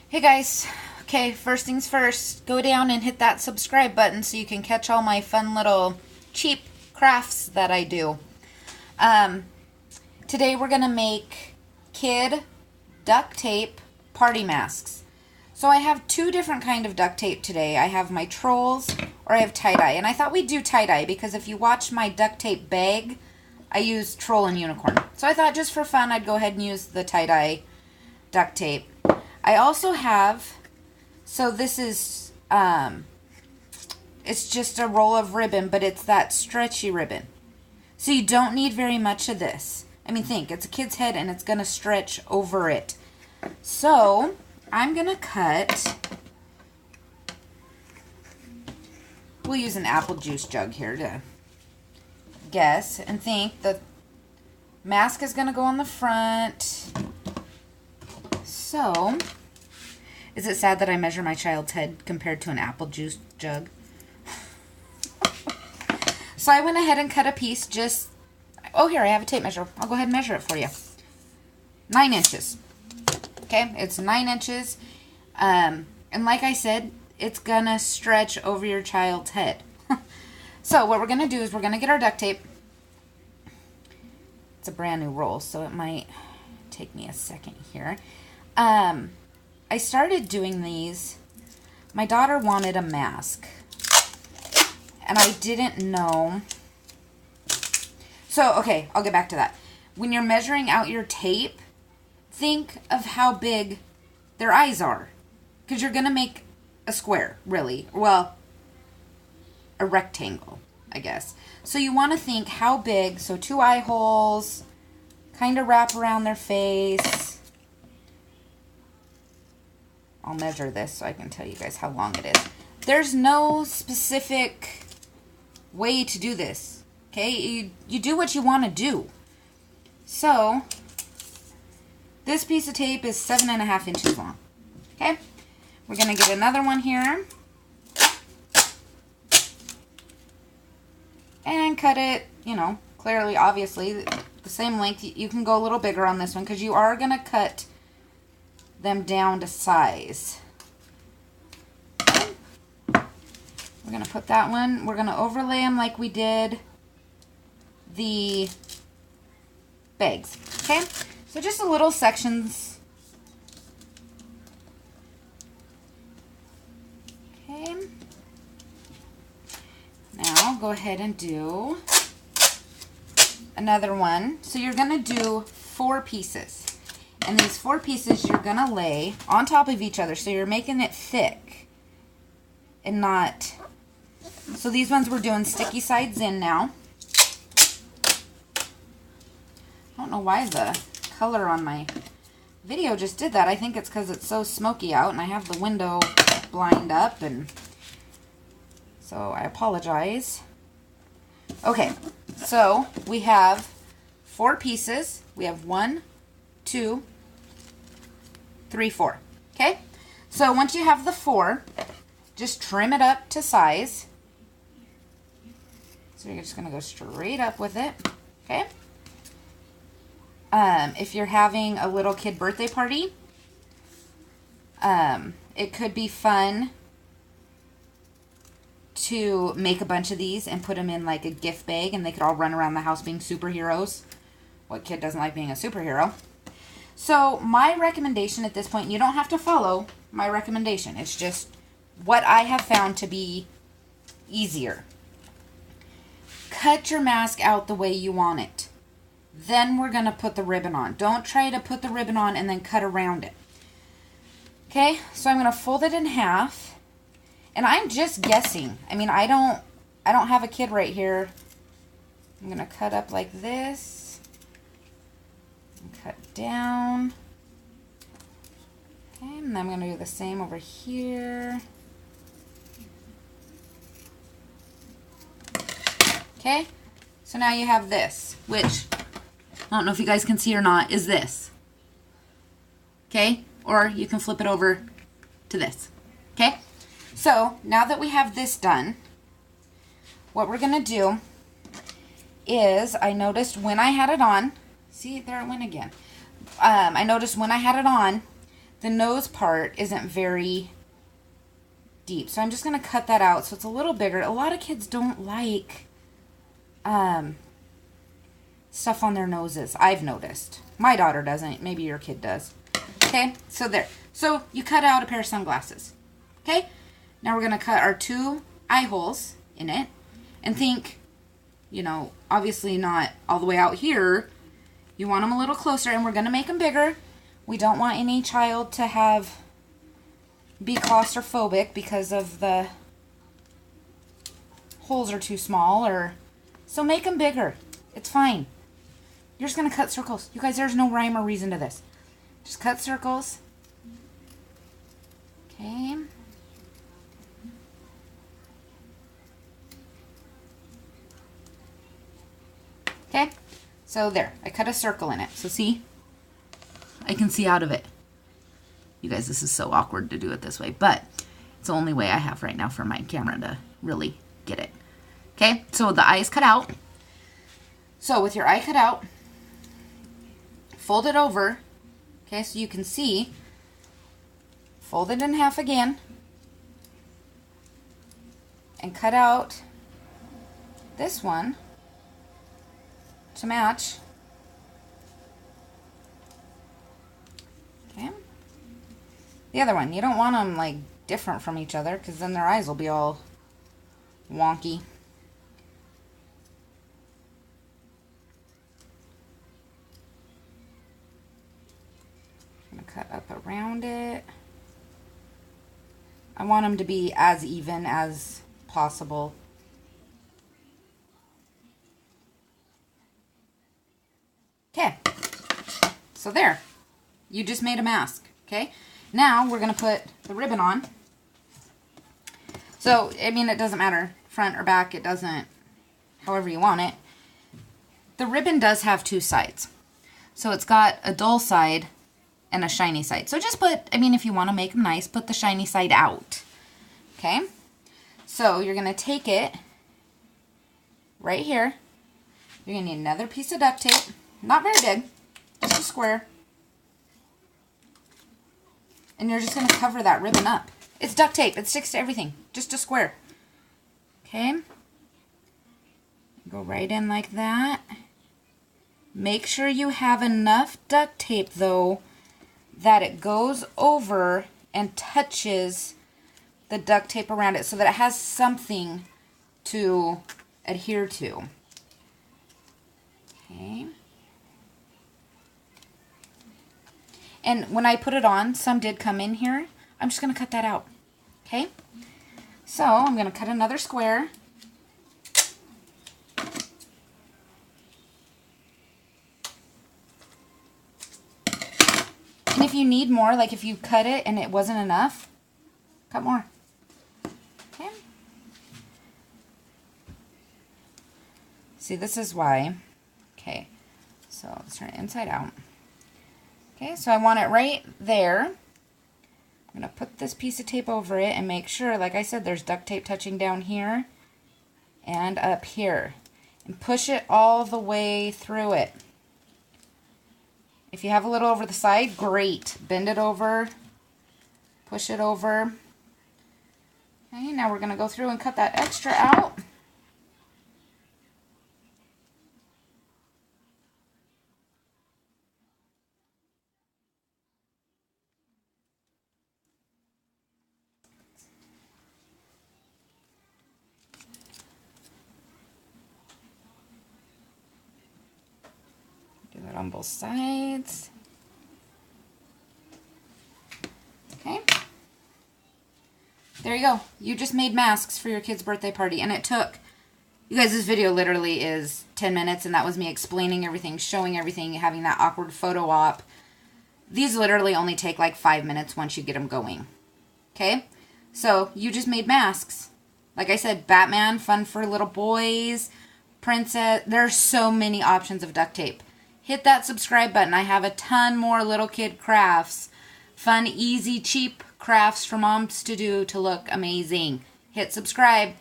Hey guys, okay, first things first, go down and hit that subscribe button so you can catch all my fun little cheap crafts that I do. Um, Today we're going to make kid duct tape party masks. So I have two different kind of duct tape today. I have my trolls or I have tie-dye. And I thought we'd do tie-dye because if you watch my duct tape bag, I use troll and unicorn. So I thought just for fun I'd go ahead and use the tie-dye duct tape. I also have, so this is, it's just a roll of ribbon, but it's that stretchy ribbon. So you don't need very much of this. I mean, think, it's a kid's head and it's going to stretch over it. So I'm going to cut, we'll use an apple juice jug here to guess and think. The mask is going to go on the front. So, is it sad that I measure my child's head compared to an apple juice jug? So I went ahead and cut a piece just, oh here, I have a tape measure. I'll go ahead and measure it for you. 9 inches. Okay, it's 9 inches. And like I said, it's gonna stretch over your child's head. So what we're gonna do is we're gonna get our duct tape. It's a brand new roll, so it might take me a second here. I started doing these. My daughter wanted a mask, and I didn't know. So, okay, I'll get back to that. When you're measuring out your tape, think of how big their eyes are, because you're going to make a square, really. Well, a rectangle, I guess. So you want to think how big, so 2 eye holes, kind of wrap around their face. I'll measure this so I can tell you guys how long it is. There's no specific way to do this, okay? You do what you want to do. So, this piece of tape is 7.5 inches long, okay? We're going to get another one here. And cut it, you know, clearly, obviously, the same length. You can go a little bigger on this one because you are going to cut them down to size. We're going to put that one, we're going to overlay them like we did the bags, okay? So just a little sections. Okay. Now go ahead and do another one. So you're going to do 4 pieces. And these 4 pieces you're going to lay on top of each other. So you're making it thick and not... So these ones we're doing sticky sides in now. I don't know why the color on my video just did that. I think it's because it's so smoky out and I have the window blind up, and so I apologize. Okay, so we have 4 pieces. We have 1, 2, 3, 4. Okay? So once you have the 4, just trim it up to size. So you're just going to go straight up with it. Okay? If you're having a little kid birthday party, it could be fun to make a bunch of these and put them in like a gift bag, and they could all run around the house being superheroes. What kid doesn't like being a superhero? So my recommendation at this point, you don't have to follow my recommendation. It's just what I have found to be easier. Cut your mask out the way you want it. Then we're going to put the ribbon on. Don't try to put the ribbon on and then cut around it. Okay, so I'm going to fold it in half. And I'm just guessing. I mean, I don't have a kid right here. I'm going to cut up like this. And cut down. Okay, and then I'm going to do the same over here. Okay, so now you have this, which, I don't know if you guys can see or not, is this. Okay, or you can flip it over to this. Okay, so now that we have this done, what we're going to do is, I noticed when I had it on, see, there it went again. I noticed when I had it on the nose part isn't very deep. So I'm just going to cut that out so it's a little bigger. A lot of kids don't like stuff on their noses, I've noticed. My daughter doesn't. Maybe your kid does. Okay, so there. So you cut out a pair of sunglasses. Okay, now we're going to cut our 2 eye holes in it. And think, you know, obviously not all the way out here. You want them a little closer, and we're going to make them bigger. We don't want any child to be claustrophobic because of the holes are too small, so make them bigger. It's fine. You're just going to cut circles. You guys, there's no rhyme or reason to this. Just cut circles. Okay. Okay, so there, I cut a circle in it. So see, I can see out of it. You guys, this is so awkward to do it this way, but it's the only way I have right now for my camera to really get it. Okay, so the eye is cut out. So with your eye cut out, fold it over, okay, so you can see, fold it in half again, and cut out this one to match. Okay. The other one, you don't want them like different from each other because then their eyes will be all wonky. I'm going to cut up around it. I want them to be as even as possible. Okay, so there, you just made a mask, okay? Now we're going to put the ribbon on. So, I mean, it doesn't matter, front or back, it doesn't, however you want it. The ribbon does have 2 sides. So it's got a dull side and a shiny side. So just put, I mean, if you want to make them nice, put the shiny side out, okay? So you're going to take it right here. You're going to need another piece of duct tape. Not very big, just a square. And you're just going to cover that ribbon up. It's duct tape. It sticks to everything. Just a square. Okay? Go right in like that. Make sure you have enough duct tape, though, that it goes over and touches the duct tape around it so that it has something to adhere to. Okay? And when I put it on, some did come in here. I'm just going to cut that out. Okay? So, I'm going to cut another square. And if you need more, like if you cut it and it wasn't enough, cut more. Okay? See, this is why. Okay. So, let's turn it inside out. Okay, so I want it right there. I'm going to put this piece of tape over it and make sure, like I said, there's duct tape touching down here and up here. And push it all the way through it. If you have a little over the side, great. Bend it over, push it over. Okay, now we're going to go through and cut that extra out. Do that on both sides. Okay. There you go. You just made masks for your kid's birthday party. And it took, you guys, this video literally is 10 minutes. And that was me explaining everything, showing everything, having that awkward photo op. These literally only take like 5 minutes once you get them going. Okay? So, you just made masks. Like I said, Batman, fun for little boys, princess. There's so many options of duct tape. Hit that subscribe button. I have a ton more little kid crafts. Fun, easy, cheap crafts for moms to do to look amazing. Hit subscribe.